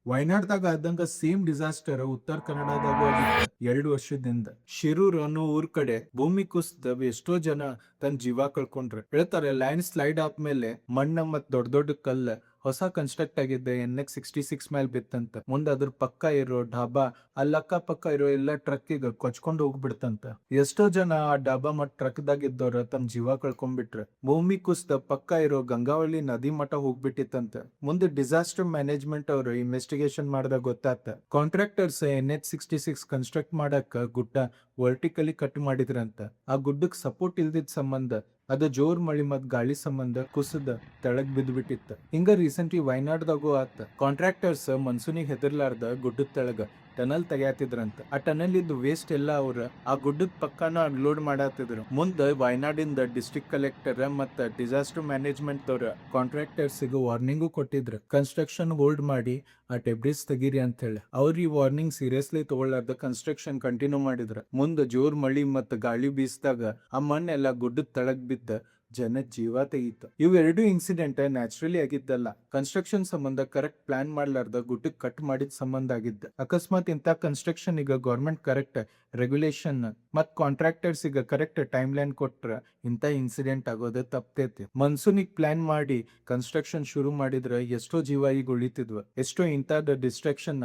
ವಯನಾಡ್ದಾಗ ಆದಂಗ same disaster ಉತ್ತರ ಕನ್ನಡದಾಗೂ ಆಗಿತ್ತು 2 ವರ್ಷದಿಂದ. ಶಿರೂರ್ ಅನ್ನೋ ಊರ್ ಕಡೆ ಭೂಮಿ ಕುಸಿದ ಎಷ್ಟೋ ಜನ ತನ್ನ ಜೀವ ಕಳ್ಕೊಂಡ್ರು. ಹೇಳ್ತಾರೆ ಲ್ಯಾಂಡ್ ಸ್ಲೈಡ್ ಆದ್ಮೇಲೆ ಮಣ್ಣ ಮತ್ ದೊಡ್ಡ ದೊಡ್ಡ ಕಲ್ಲ ಹೊಸ ಕನ್ಸ್ಟ್ರಕ್ಟ್ ಆಗಿದ್ದೆ NH-66 ಮೇಲೆ ಬಿತ್ತಂತ. ಮುಂದೆ ಅದ್ರ ಪಕ್ಕ ಇರೋ ಡಾಬಾ ಅಲ್ಲಿ ಅಕ್ಕ ಪಕ್ಕ ಇರೋ ಎಲ್ಲ ಟ್ರಕ್ಕಿಗೆ ಕೊಚ್ಕೊಂಡು ಹೋಗ್ಬಿಡ್ತಂತ. ಎಷ್ಟೋ ಜನ ಆ ಡಾಬಾ ಮತ್ ಟ್ರಕ್ ದಾಗ ಇದ್ದವ್ರ ತಮ್ಮ ಜೀವ ಕಳ್ಕೊಂಡ್ಬಿಟ್ರ. ಭೂಮಿ ಕುಸಿದ ಪಕ್ಕ ಇರೋ ಗಂಗಾವಳಿ ನದಿ ಮಠ ಹೋಗ್ಬಿಟ್ಟಿತ್ತಂತ. ಮುಂದೆ ಡಿಸಾಸ್ಟರ್ ಮ್ಯಾನೇಜ್ಮೆಂಟ್ ಅವರು ಇನ್ವೆಸ್ಟಿಗೇಷನ್ ಮಾಡಿದಾಗ ಗೊತ್ತಾತ ಕಾಂಟ್ರಾಕ್ಟರ್ಸ್ NH-66 ಕನ್ಸ್ಟ್ರಕ್ಟ್ ಮಾಡಕ್ ಗುಡ್ಡ ವರ್ಟಿಕಲಿ ಕಟ್ ಮಾಡಿದ್ರಂತ. ಆ ಗುಡ್ಡಕ್ ಸಪೋರ್ಟ್ ಇಲ್ದಿದ್ ಸಂಬಂಧ ಅದು ಜೋರ್ ಮಳಿ ಮತ್ ಗಾಳಿ ಸಂಬಂಧ ಕುಸದ ತೆಳಗ್ ಬಿದ್ದ್ಬಿಟ್ಟಿತ್ತ. ಹಿಂಗ ರೀಸೆಂಟ್ಲಿ ವಯನಾಡ್ದಾಗೂ ಆತ. ಕಾಂಟ್ರಾಕ್ಟರ್ಸ್ ಮನ್ಸೂನಿಗೆ ಹೆದರ್ಲಾರ್ದ ಗುಡ್ಡದ ತೆಳಗ ಟನಲ್ ತೆಗ್ಯಾತಿದ್ರಂತ. ಆ ಟನಲ್ ಇದ್ದು ವೇಸ್ಟ್ ಎಲ್ಲ ಅವ್ರ ಆ ಗುಡ್ಡದ ಪಕ್ಕಾನ ಅನ್ಲೋಡ್ ಮಾಡಾತಿದ್ರು. ಮುಂದ ವಯನಾಡಿಂದ ಡಿಸ್ಟ್ರಿಕ್ಟ್ ಕಲೆಕ್ಟರ್ ಮತ್ತ ಡಿಸಾಸ್ಟರ್ ಮ್ಯಾನೇಜ್ಮೆಂಟ್ ದವ್ರ ಕಾಂಟ್ರಾಕ್ಟರ್ಸ್ ವಾರ್ನಿಂಗು ಕೊಟ್ಟಿದ್ರು, ಕನ್ಸ್ಟ್ರಕ್ಷನ್ ಹೋಲ್ಡ್ ಮಾಡಿ ಆ ಡೆಬ್ರಿಸ್ ತೆಗೀರಿ ಅಂತ ಹೇಳಿ. ಅವ್ರ ಈ ವಾರ್ನಿಂಗ್ ಸೀರಿಯಸ್ಲಿ ತಗೊಳ್ಳಾರ್ದ ಕನ್ಸ್ಟ್ರಕ್ಷನ್ ಕಂಟಿನ್ಯೂ ಮಾಡಿದ್ರ. ಮುಂದ ಜೋರ್ ಮಳಿ ಮತ್ತ ಗಾಳಿ ಬೀಸಿದಾಗ ಆ ಮಣ್ಣೆಲ್ಲ ಗುಡ್ಡದ ತಳಗ್ ಬಿದ್ದ ಜನ ಜೀವ ತೆಗೀತು. ಇವೆರಡು ಇನ್ಸಿಡೆಂಟ್ ನ್ಯಾಚುರಲಿ ಆಗಿದ್ದಲ್ಲ, ಕನ್ಸ್ಟ್ರಕ್ಷನ್ ಸಂಬಂಧ ಕರೆಕ್ಟ್ ಪ್ಲಾನ್ ಮಾಡ್ಲಾರ್ದ ಗುಡ್ಡಕ್ ಕಟ್ ಮಾಡಿದ ಸಂಬಂಧ ಆಗಿದ್ದ. ಅಕಸ್ಮಾತ್ ಇಂತ ಕನ್ಸ್ಟ್ರಕ್ಷನ್ ಈಗ ಗೌರ್ಮೆಂಟ್ ಕರೆಕ್ಟ್ ರೆಗ್ಯುಲೇಷನ್ ಮತ್ ಕಾಂಟ್ರಾಕ್ಟರ್ಸ್ ಈಗ ಕರೆಕ್ಟ್ ಟೈಮ್ ಲೈನ್ ಕೊಟ್ರ ಇಂತ ಇನ್ಸಿಡೆಂಟ್ ಆಗೋದು ತಪ್ತೈತಿ. ಮನ್ಸೂನಿಗ್ ಪ್ಲಾನ್ ಮಾಡಿ ಕನ್ಸ್ಟ್ರಕ್ಷನ್ ಶುರು ಮಾಡಿದ್ರ ಎಷ್ಟೋ ಜೀವ ಈಗ ಉಳಿತಿದ್ವ, ಎಷ್ಟೋ ಇಂತಾದ ಡಿಸ್ಟ್ರಾಕ್ಷನ್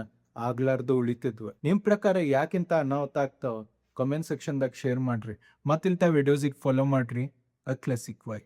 ಆಗ್ಲಾರ್ದು ಉಳಿತಿದ್ವ. ನಿಮ್ ಪ್ರಕಾರ ಯಾಕಿಂತ ಅನಾಹುತ ಆಗ್ತಾವ? ಕಾಮೆಂಟ್ ಸೆಕ್ಷನ್ ದಾಗ ಶೇರ್ ಮಾಡ್ರಿ. ಮತ್ತಿಂತ ವಿಡಿಯೋಸಿಗೆ ಫಾಲೋ ಮಾಡ್ರಿ. A classic vibe.